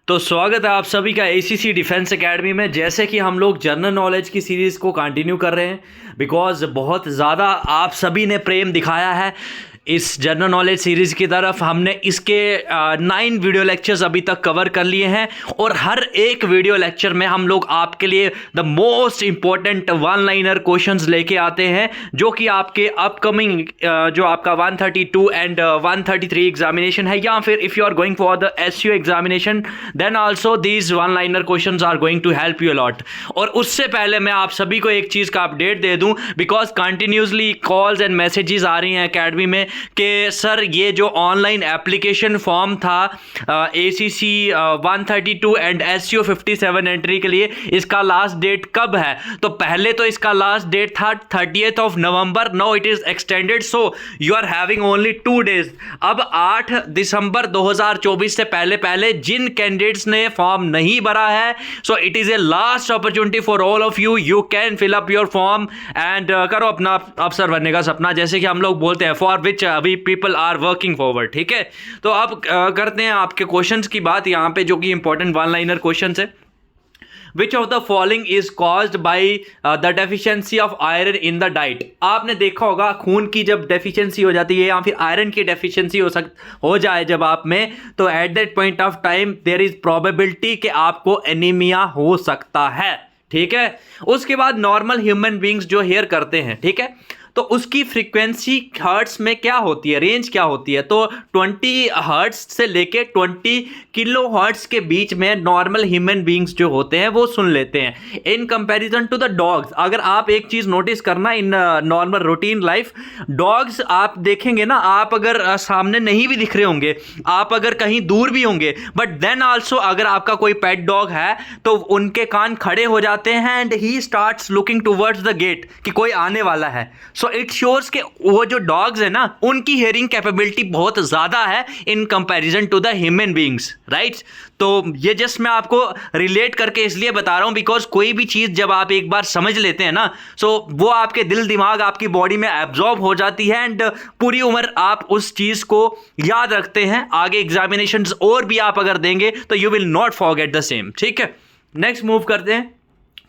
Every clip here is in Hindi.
तो स्वागत है आप सभी का एसीसी डिफेंस एकेडमी में। जैसे कि हम लोग जनरल नॉलेज की सीरीज़ को कंटिन्यू कर रहे हैं, बिकॉज बहुत ज़्यादा आप सभी ने प्रेम दिखाया है इस जनरल नॉलेज सीरीज़ की तरफ। हमने इसके 9 वीडियो लेक्चर्स अभी तक कवर कर लिए हैं और हर एक वीडियो लेक्चर में हम लोग आपके लिए the most important one liner questions लेके आते हैं, जो कि आपके अपकमिंग जो आपका 132 एंड 133 एग्जामिनेशन है, या फिर if you are going for the SU examination then also these one liner questions are going to help you a lot. और उससे पहले मैं आप सभी को एक चीज़ का अपडेट दे दूं, because continuously calls and messages आ रही हैं एकेडमी में कि सर ये जो ऑनलाइन एप्लीकेशन फॉर्म था एसीसी 132 एंड एसयू 57 एंट्री के लिए, इसका लास्ट डेट कब है। तो पहले तो इसका लास्ट डेट था 30th of November, no it is extended, so you are having only 2 days। अब 8 दिसंबर 2024 से पहले पहले जिन कैंडिडेट्स ने फॉर्म नहीं भरा है, so it is a last opportunity for all of you. You can fill up your form and करो अपना अफसर बनने का सपना, जैसे कि हम लोग बोलते हैं, फॉर विच अभी पीपल आर वर्किंग फॉरवर्ड। ठीक है, तो अब करते हैं आपके क्वेश्चंस की बात यहाँ पे, जो कि इंपॉर्टेंट वन लाइनर क्वेश्चंस है। Which of the following is caused by the deficiency of iron in the diet? आपने देखा होगा खून की जब डेफिशिएंसी हो जाती है या फिर आयरन की डेफिशिएंसी हो जाए जब आप में, तो at that point of time there is probability कि आपको एनीमिया हो सकता है। ठीक है, उसके बाद नॉर्मल ह्यूमन बींग्स जो हेयर करते हैं, ठीक है, तो उसकी फ्रीक्वेंसी हर्ट्स में क्या होती है, रेंज क्या होती है। तो 20 हर्ट्स से लेके 20 किलो हर्ट्स के बीच में नॉर्मल ह्यूमन बींग्स जो होते हैं वो सुन लेते हैं, in comparison to the dogs. अगर आप एक चीज़ नोटिस करना in normal routine life, dogs आप देखेंगे ना, आप अगर सामने नहीं भी दिख रहे होंगे, आप अगर कहीं दूर भी होंगे, बट देन आल्सो अगर आपका कोई पेट डॉग है तो उनके कान खड़े हो जाते हैं and he starts looking towards the gate कि कोई आने वाला है। सो इट शोर्स के वो जो डॉग्स है ना, उनकी हियरिंग कैपेबिलिटी बहुत ज़्यादा है in comparison to the human beings, right. तो ये जस्ट मैं आपको रिलेट करके इसलिए बता रहा हूँ बिकॉज कोई भी चीज़ जब आप एक बार समझ लेते हैं ना, सो वो आपके दिल दिमाग आपकी बॉडी में एब्जॉर्ब हो जाती है एंड पूरी उम्र आप उस चीज़ को याद रखते हैं। आगे एग्जामिनेशंस और भी आप अगर देंगे तो you will not forget the same. ठीक है, नेक्स्ट मूव करते हैं।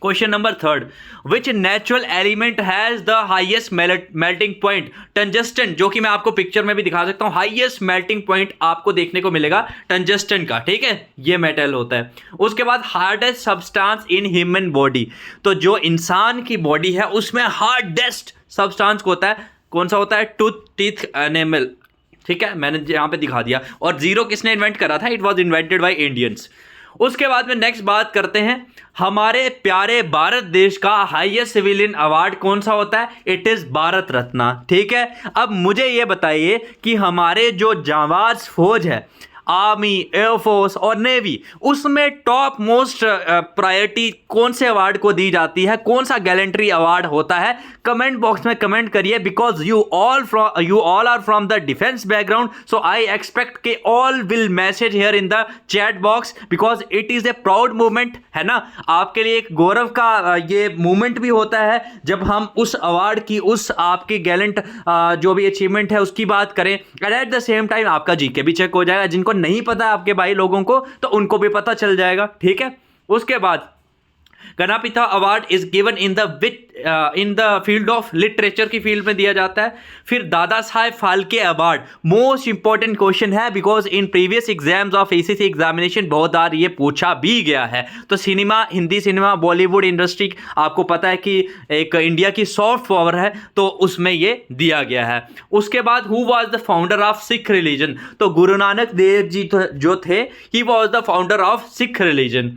Question number 3, which natural element has the highest melting point. टंजस्टन, जो कि मैं आपको पिक्चर में भी दिखा सकता हूं, हाईएस्ट मेल्टिंग पॉइंट आपको देखने को मिलेगा टंजस्टन का। ठीक है, ये मेटल होता है। उसके बाद hardest substance in human body, तो जो इंसान की बॉडी है उसमें हार्डेस्ट सब्सटेंस होता है, कौन सा होता है, टूथ टीथ एनिमल। ठीक है, मैंने यहाँ पे दिखा दिया। और जीरो किसने इन्वेंट करा था, it was invented by Indians. उसके बाद में नेक्स्ट बात करते हैं, हमारे प्यारे भारत देश का हाईएस्ट सिविलियन अवार्ड कौन सा होता है, इट इज भारत रत्न। ठीक है, अब मुझे ये बताइए कि हमारे जो जांबाज फौज है, आर्मी, एयरफोर्स और नेवी, उसमें टॉप मोस्ट प्रायोरिटी कौन से अवार्ड को दी जाती है, कौन सा गैलेंट्री अवार्ड होता है। कमेंट बॉक्स में कमेंट करिए, because you all are from the defence background, so I expect के all will message here in the chat box, because it is a proud movement, है ना। आपके लिए एक गौरव का ये मूवमेंट भी होता है जब हम उस अवार्ड की, उस आपकी गैलेंट जो भी अचीवमेंट है उसकी बात करें, and at the same time आपका जीके भी चेक हो जाएगा। जिनको नहीं पता आपके भाई लोगों को, तो उनको भी पता चल जाएगा। ठीक है, उसके बाद गणापिता award is given in the field of literature की फील्ड में दिया जाता है। फिर Dada Saheb Phalke award, most important question है because in previous exams of ACC examination बहुत बार ये पूछा भी गया है। तो cinema, Hindi cinema, Bollywood industry, आपको पता है कि एक इंडिया की सॉफ्ट पावर है, तो उसमें ये दिया गया है। उसके बाद who was the founder of Sikh religion, तो गुरु नानक देव जी जो थे, he was the founder of Sikh religion.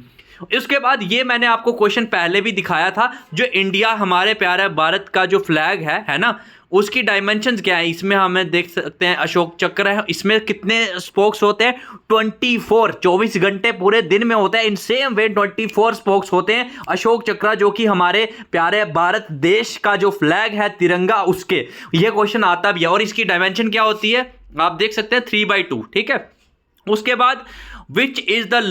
इसके बाद ये मैंने आपको क्वेश्चन पहले भी दिखाया था, जो इंडिया, हमारे प्यारे भारत का जो फ्लैग है ना, उसकी डायमेंशंस क्या है। इसमें हमें देख सकते हैं अशोक चक्र है, इसमें कितने स्पोक्स होते हैं, 24 घंटे पूरे दिन में होता है। इन सेम वे 24 स्पोक्स होते हैं अशोक चक्र, जो कि हमारे प्यारे भारत देश का जो फ्लैग है तिरंगा, उसके ये क्वेश्चन आता भी है। और इसकी डायमेंशन क्या होती है, आप देख सकते हैं 3/2। ठीक है, उसके बाद which is the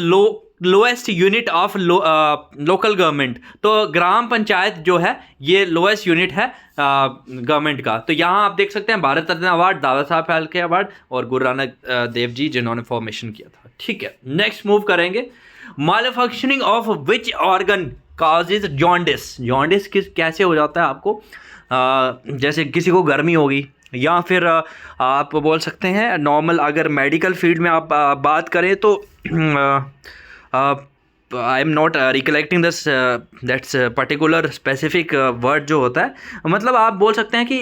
lowest unit of local government, तो ग्राम पंचायत जो है ये लोएस्ट यूनिट है गवर्नमेंट का। तो यहाँ आप देख सकते हैं भारत रत्न अवार्ड, दादा साहब फाल्के अवार्ड और गुरु नानक देव जी जिन्होंने फॉर्मेशन किया था। ठीक है, नेक्स्ट मूव करेंगे। Malfunctioning of which organ causes jaundice. Jaundice कैसे हो जाता है आपको? जैसे किसी को गर्मी होगी, या फिर आप बोल सकते हैं नॉर्मल, अगर मेडिकल फील्ड में आप बात करें तो I am not recollecting this that's particular specific word जो होता है, मतलब आप बोल सकते हैं कि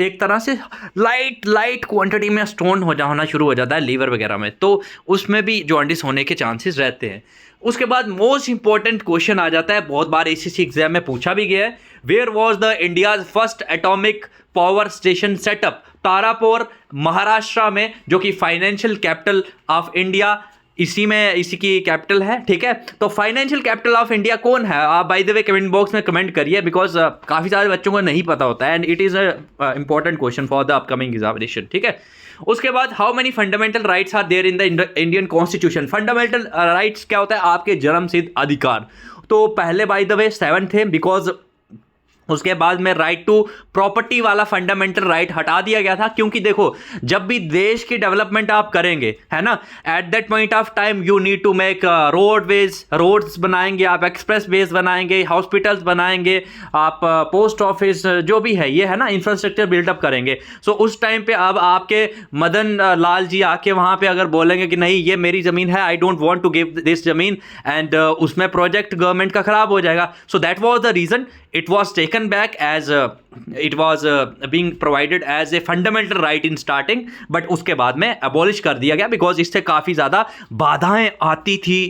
एक तरह से लाइट क्वांटिटी में स्टोन होना शुरू हो जाता है लीवर वगैरह में, तो उसमें भी जॉन्डिस होने के चांसेस रहते हैं। उसके बाद मोस्ट इंपॉर्टेंट क्वेश्चन आ जाता है, बहुत बार एसीसी एग्जाम में पूछा भी गया है, where was the India's first atomic power station setup? Tarapur Maharashtra में, जो कि फाइनेंशियल कैपिटल ऑफ इंडिया इसी की कैपिटल है, ठीक है। तो फाइनेंशियल कैपिटल ऑफ इंडिया कौन है? आप by the way comment box में कमेंट करिए, बिकॉज काफ़ी सारे बच्चों को नहीं पता होता है, and it is a important question for the upcoming examination, ठीक है। उसके बाद how many fundamental rights are there in the Indian constitution? Fundamental rights क्या होता है? आपके जन्मसिद्ध अधिकार। तो पहले बाय द वे 7 थे, बिकॉज उसके बाद में राइट टू प्रॉपर्टी वाला फंडामेंटल राइट हटा दिया गया था, क्योंकि देखो जब भी देश की डेवलपमेंट आप करेंगे, है ना, at that point of time you need to make roads बनाएंगे, आप एक्सप्रेस वेज बनाएंगे, हॉस्पिटल्स बनाएंगे, आप पोस्ट ऑफिस जो भी है ये है ना, इंफ्रास्ट्रक्चर बिल्डअप करेंगे। सो उस टाइम पे अब आपके मदन लाल जी आके वहाँ पे अगर बोलेंगे कि नहीं ये मेरी ज़मीन है, I don't want to give this ज़मीन, एंड उसमें प्रोजेक्ट गवर्नमेंट का खराब हो जाएगा। So that was the reason it was taken back as it was being provided as a fundamental right in starting, but उसके बाद में abolish कर दिया गया, because इससे काफ़ी ज़्यादा बाधाएं आती थी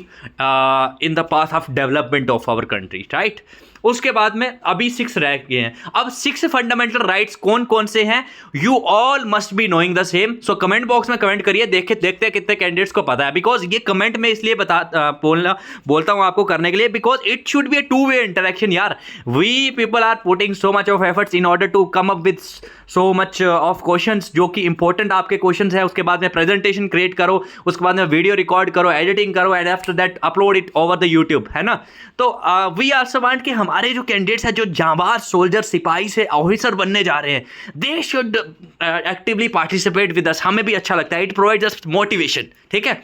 in the path of development of our country, right? उसके बाद में अभी 6 रह गए हैं। अब 6 फंडामेंटल राइट्स कौन कौन से हैं? You all must be knowing the same. So comment box में कमेंट करिए, देखते हैं कितने कैंडिडेट्स को पता है, बिकॉज ये कमेंट में इसलिए बोलता हूँ आपको करने के लिए, because it should be a 2-way interaction यार। We people are putting so much of efforts in order to come up with so much of questions, जो कि इंपॉर्टेंट आपके क्वेश्चंस है। उसके बाद में प्रेजेंटेशन क्रिएट करो, उसके बाद में वीडियो रिकॉर्ड करो, एडिटिंग करो, and after that upload it over the YouTube, है ना। तो वी आल्सो वांट कि हमारे जो कैंडिडेट्स हैं, जो जांबाज सोल्जर सिपाही से ऑफिसर बनने जा रहे हैं, they should actively participate with us. हमें भी अच्छा लगता है, इट प्रोवाइड्स अस मोटिवेशन, ठीक है।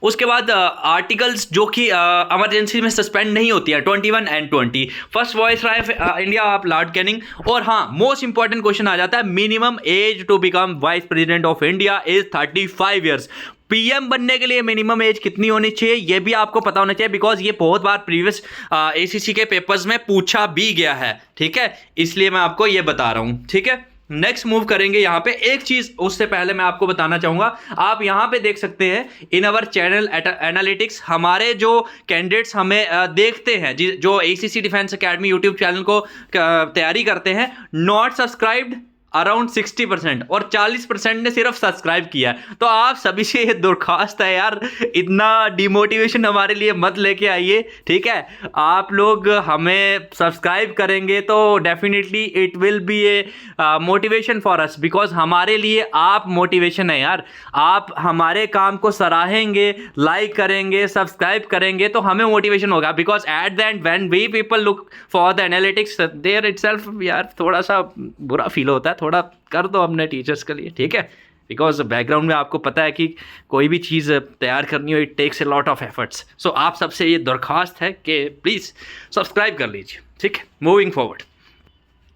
उसके बाद आर्टिकल्स जो कि इमरजेंसी में सस्पेंड नहीं होती है, 21 and 20, first voice of India of Lord Canning. और हाँ, मोस्ट इंपॉर्टेंट क्वेश्चन आ जाता है, minimum age to become vice president of India is 35 years. PM बनने के लिए मिनिमम एज कितनी होनी चाहिए ये भी आपको पता होना चाहिए, बिकॉज ये बहुत बार प्रीवियस एसीसी के पेपर्स में पूछा भी गया है, ठीक है, इसलिए मैं आपको ये बता रहा हूँ, ठीक है। नेक्स्ट मूव करेंगे। यहाँ पे एक चीज उससे पहले मैं आपको बताना चाहूंगा, आप यहाँ पे देख सकते हैं इन अवर चैनल एनालिटिक्स, हमारे जो कैंडिडेट्स हमें देखते हैं, जो ACC defence academy YouTube channel को तैयारी करते हैं, नॉट सब्सक्राइब्ड अराउंड 60% और 40% ने सिर्फ सब्सक्राइब किया है। तो आप सभी से ये दरख्वास्त है यार, इतना डिमोटिवेशन हमारे लिए मत लेके आइए, ठीक है। आप लोग हमें सब्सक्राइब करेंगे तो definitely it will be a motivation for us, because हमारे लिए आप मोटिवेशन है यार। आप हमारे काम को सराहेंगे, लाइक करेंगे, सब्सक्राइब करेंगे तो हमें मोटिवेशन होगा, because at the end when we people look for the analytics there itself यार थोड़ा सा बुरा फील होता है, थोड़ा कर दो अपने टीचर्स के लिए, ठीक है। बिकॉज बैकग्राउंड में आपको पता है कि कोई भी चीज़ तैयार करनी हो, it takes a lot of efforts. So आप सबसे ये दरख्वास्त है कि प्लीज़ सब्सक्राइब कर लीजिए, ठीक है। मूविंग फॉरवर्ड,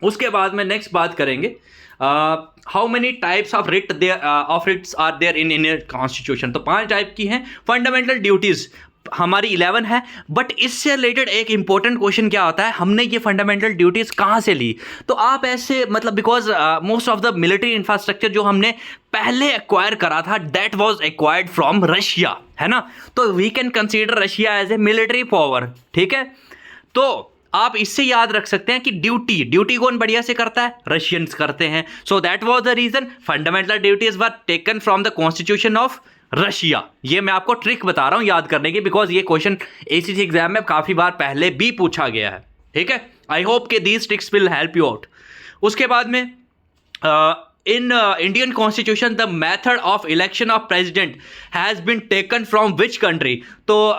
उसके बाद में नेक्स्ट बात करेंगे, how many types of writs are there in Indian constitution. तो 5 टाइप की हैं। फंडामेंटल ड्यूटीज़ हमारी 11 है, बट इससे रिलेटेड एक इंपॉर्टेंट क्वेश्चन क्या होता है, हमने ये फंडामेंटल ड्यूटीज कहाँ से ली? तो आप ऐसे मतलब because most of the military infrastructure जो हमने पहले एक्वायर करा था, that was acquired from Russia, है ना। तो we can consider Russia as a military power, ठीक है। तो आप इससे याद रख सकते हैं कि ड्यूटी कौन बढ़िया से करता है? रशियंस करते हैं। So that was the reason fundamental duties were taken from the constitution of Russia. ये मैं आपको ट्रिक बता रहा हूं याद करने की, बिकॉज ये क्वेश्चन एसीसी एग्जाम में काफी बार पहले भी पूछा गया है, ठीक है। आई होप के these tricks will help you out. उसके बाद में in Indian constitution the method of election of president has been taken from which country. तो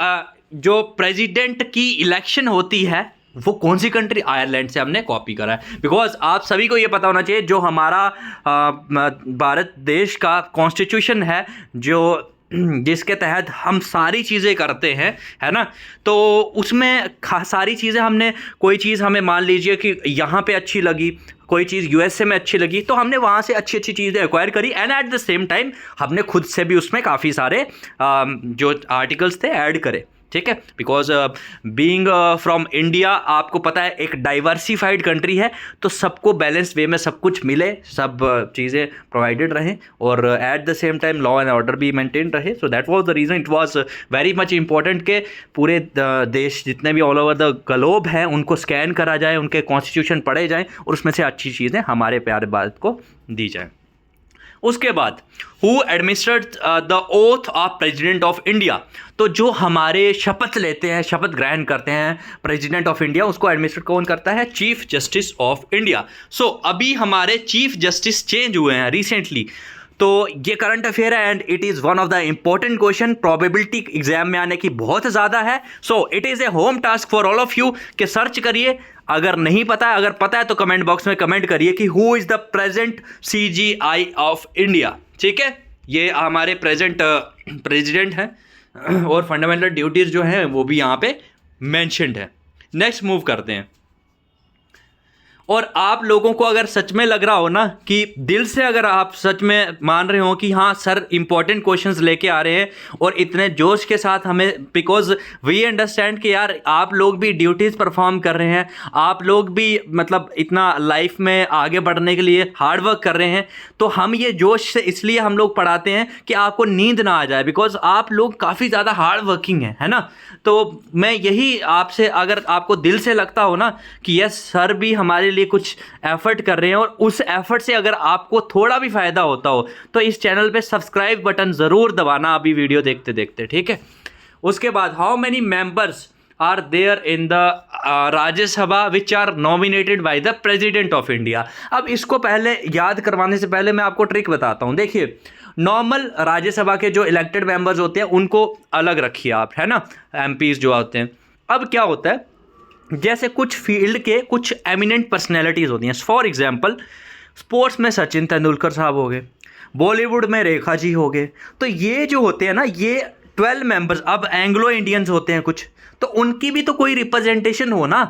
जो प्रेसिडेंट की इलेक्शन होती है वो कौन सी कंट्री? आयरलैंड से हमने कॉपी करा है। बिकॉज आप सभी को ये पता होना चाहिए, जो हमारा भारत देश का कॉन्स्टिट्यूशन है, जो जिसके तहत हम सारी चीज़ें करते हैं, है ना। तो उसमें सारी चीज़ें हमने, कोई चीज़ हमें मान लीजिए कि यहाँ पे अच्छी लगी, कोई चीज़ यूएसए में अच्छी लगी, तो हमने वहाँ से अच्छी अच्छी चीज़ें एक्वायर करी and at the same time हमने खुद से भी उसमें काफ़ी सारे जो आर्टिकल्स थे ऐड करे, ठीक है। बिकॉज बीइंग फ्रॉम इंडिया, आपको पता है एक डाइवर्सिफाइड कंट्री है, तो सबको बैलेंस वे में सब कुछ मिले, सब चीज़ें प्रोवाइडेड रहें और at the same time law and order भी मेंटेन रहे। सो that was the reason, it was very much important के पूरे देश जितने भी ऑल ओवर द ग्लोब हैं उनको स्कैन करा जाए, उनके कॉन्स्टिट्यूशन पढ़े जाएँ और उसमें से अच्छी चीज़ें हमारे प्यारे भारत को दी जाएँ। उसके बाद who administered the oath of president of India, तो जो हमारे शपथ लेते हैं, शपथ ग्रहण करते हैं प्रेसिडेंट ऑफ इंडिया, उसको एडमिनिस्ट्रेट कौन करता है? Chief justice of India. So अभी हमारे चीफ जस्टिस चेंज हुए हैं रिसेंटली, तो ये करंट अफेयर है and it is one of the important question, probability exam में आने की बहुत ज़्यादा है। So it is a home task for all of you कि सर्च करिए, अगर नहीं पता है, अगर पता है तो कमेंट बॉक्स में कमेंट करिए कि who is the present CGI of India, ठीक है। ये हमारे प्रेजेंट प्रेसिडेंट हैं और फंडामेंटल ड्यूटीज़ जो हैं वो भी यहाँ पे मेंशन्ड है। नेक्स्ट मूव करते हैं। और आप लोगों को अगर सच में लग रहा हो ना कि दिल से अगर आप सच में मान रहे हो कि हाँ सर इंपॉर्टेंट क्वेश्चंस लेके आ रहे हैं और इतने जोश के साथ हमें, बिकॉज वी अंडरस्टैंड कि यार आप लोग भी ड्यूटीज़ परफॉर्म कर रहे हैं, आप लोग भी मतलब इतना लाइफ में आगे बढ़ने के लिए हार्ड वर्क कर रहे हैं, तो हम ये जोश से इसलिए हम लोग पढ़ाते हैं कि आपको नींद ना आ जाए, बिकॉज आप लोग काफ़ी ज़्यादा हार्ड वर्किंग है ना। तो मैं यही आपसे, अगर आपको दिल से लगता हो ना कि यस सर भी हमारे लिए कुछ एफर्ट कर रहे हैं और उस एफर्ट से अगर आपको थोड़ा भी फ़ायदा होता हो, तो इस चैनल पे सब्सक्राइब बटन ज़रूर दबाना अभी वीडियो देखते देखते, ठीक है। उसके बाद how many members are there in the Rajya Sabha which are nominated by the president of India. अब इसको पहले याद करवाने से पहले मैं आपको ट्रिक बताता हूँ। देखिए, नॉर्मल राज्यसभा के जो इलेक्टेड मेंबर्स होते हैं उनको अलग रखिए आप, है ना, MPs जो होते हैं। अब क्या होता है, जैसे कुछ फील्ड के कुछ एमिनेंट पर्सनैलिटीज़ होती हैं, फॉर एग्जांपल स्पोर्ट्स में सचिन तेंदुलकर साहब हो गए, बॉलीवुड में रेखा जी हो गए, तो ये जो होते हैं ना, ये 12 मेंबर्स, अब एंग्लो इंडियंस होते हैं कुछ, तो उनकी भी तो कोई रिप्रेजेंटेशन हो ना।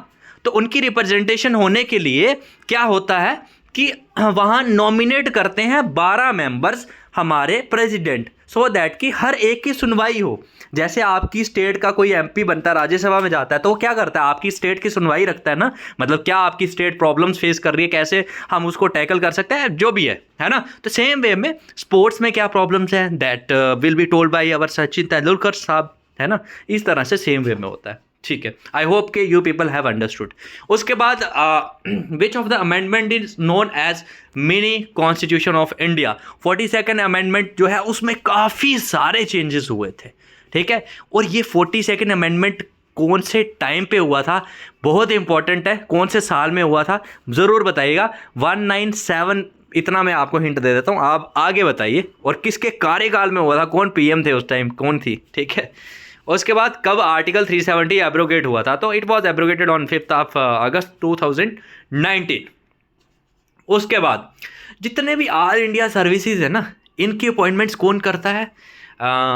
तो उनकी रिप्रेजेंटेशन होने के लिए क्या होता है कि वहाँ नॉमिनेट करते हैं 12 मेंबर्स हमारे प्रेसिडेंट, सो दैट कि हर एक की सुनवाई हो। जैसे आपकी स्टेट का कोई MP बनता है, राज्यसभा में जाता है, तो वो क्या करता है, आपकी स्टेट की सुनवाई रखता है ना, मतलब क्या आपकी स्टेट प्रॉब्लम्स फेस कर रही है, कैसे हम उसको टैकल कर सकते हैं, जो भी है ना। तो सेम वे में स्पोर्ट्स में क्या प्रॉब्लम्स हैं, that will be told by our Sachin Tendulkar साहब, है ना। इस तरह से सेम वे में होता है, ठीक है। आई होप कि यू पीपल हैव अंडरस्टूड। उसके बाद which of the amendment is known as mini constitution of India. 42nd amendment जो है उसमें काफ़ी सारे चेंजेस हुए थे, ठीक है। और ये 42nd अमेंडमेंट कौन से टाइम पे हुआ था, बहुत इंपॉर्टेंट है, कौन से साल में हुआ था ज़रूर बताइएगा। 197, इतना मैं आपको हिंट दे देता हूँ, आप आगे बताइए। और किसके कार्यकाल में हुआ था, कौन PM थे उस टाइम, कौन थी, ठीक है। उसके बाद कब आर्टिकल 370 एब्रोगेट हुआ था, तो इट वॉज एब्रोगेटेड ऑन 5 अगस्त 2019। उसके बाद जितने भी ऑल इंडिया सर्विसेज है ना, इनकी अपॉइंटमेंट्स कौन करता है,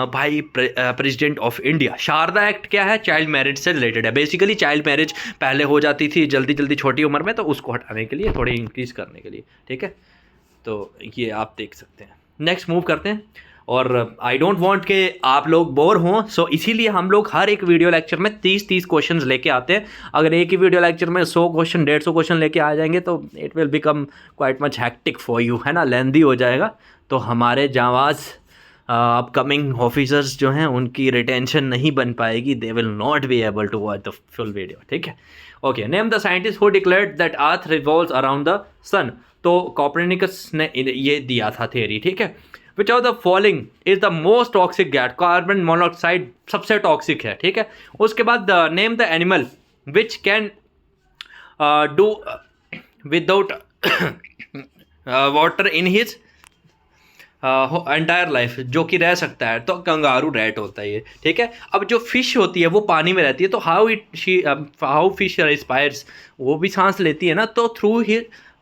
भाई president of India. Sharda act क्या है, चाइल्ड मैरिज से रिलेटेड है। बेसिकली चाइल्ड मैरिज पहले हो जाती थी जल्दी जल्दी छोटी उम्र में, तो उसको हटाने के लिए, थोड़ी इंक्रीज़ करने के लिए, ठीक है। तो ये आप देख सकते हैं। नेक्स्ट मूव करते हैं। और आई डोंट वांट कि आप लोग बोर हों, सो इसीलिए हम लोग हर एक वीडियो लेक्चर में 30 क्वेश्चंस लेके आते हैं। अगर एक ही वीडियो लेक्चर में 100 क्वेश्चन 150 क्वेश्चन लेके आ जाएंगे तो it will become quite much hectic for you, है ना, लेंदी हो जाएगा। तो हमारे जांबाज अपकमिंग ऑफिसर्स जो हैं उनकी रिटेंशन नहीं बन पाएगी, they will not be able to watch the full video, ठीक है। Okay, name the scientist who declared that earth revolves around the sun. तो कोपरनिकस ने ये दिया था थ्योरी, ठीक है। Which of the following is the most toxic gas, carbon monoxide सबसे टॉक्सिक है, ठीक है। उसके बाद name the animal which can do without water in his entire life, जो कि रह सकता है, तो कंगारू रैट होता है ये, ठीक है। अब जो फिश होती है वो पानी में रहती है, तो हाउ फिश रिस्पायर्स, वो भी सांस लेती है ना, तो थ्रू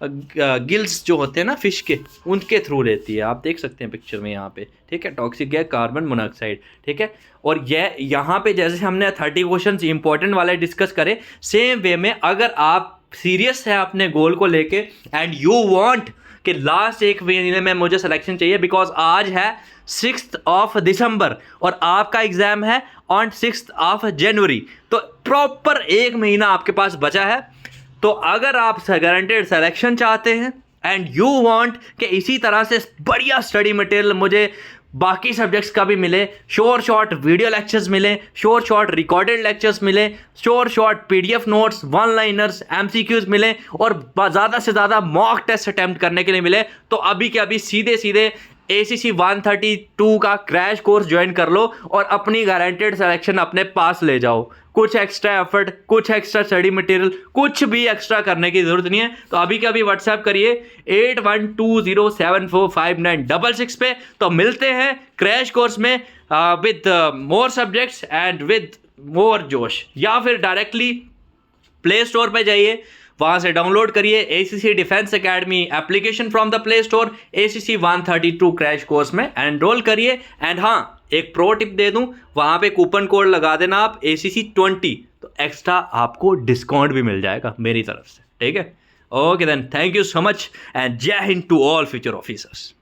गिल्स जो होते हैं ना फिश के, उनके थ्रू रहती है। आप देख सकते हैं पिक्चर में यहाँ पे, ठीक है, टॉक्सिक गैस कार्बन मोनोऑक्साइड, ठीक है। और यह यहाँ पे जैसे हमने 30 क्वेश्चन इंपॉर्टेंट वाले डिस्कस करे, सेम वे में अगर आप सीरियस है अपने गोल को लेके एंड यू वांट कि लास्ट एक महीने में मुझे सिलेक्शन चाहिए, बिकॉज आज है 6 दिसंबर और आपका एग्ज़ाम है ऑन 6 जनवरी, तो प्रॉपर एक महीना आपके पास बचा है। तो अगर आप गारंटेड सिलेक्शन चाहते हैं एंड यू वांट कि इसी तरह से बढ़िया स्टडी मटेरियल मुझे बाकी सब्जेक्ट्स का भी मिले, शॉर्ट वीडियो लेक्चर्स मिले, शॉर्ट रिकॉर्डेड लेक्चर्स मिले, short PDF notes, one liners, MCQs मिले और ज़्यादा से ज़्यादा मॉक टेस्ट अटैम्प्ट करने के लिए मिले, तो अभी के अभी सीधे ACC 132 का क्रैश कोर्स ज्वाइन कर लो और अपनी गारंटेड सिलेक्शन अपने पास ले जाओ। कुछ एक्स्ट्रा एफर्ट, कुछ एक्स्ट्रा स्टडी मटेरियल, कुछ भी एक्स्ट्रा करने की जरूरत नहीं है। तो अभी के अभी व्हाट्सएप करिए 8120745966 पे। तो मिलते हैं क्रैश कोर्स में with more subjects and with more जोश, या फिर डायरेक्टली प्ले स्टोर पे जाइए, वहाँ से डाउनलोड करिए ACC defence academy application from the play store, ACC 132 crash course में एनरोल करिए। एंड हाँ, एक प्रो टिप दे दूँ, वहाँ पे कूपन कोड लगा देना आप ACC 20, तो एक्स्ट्रा आपको डिस्काउंट भी मिल जाएगा मेरी तरफ से, ठीक है। Okay then, thank you so much and जय हिंद टू ऑल फ्यूचर ऑफिसर्स।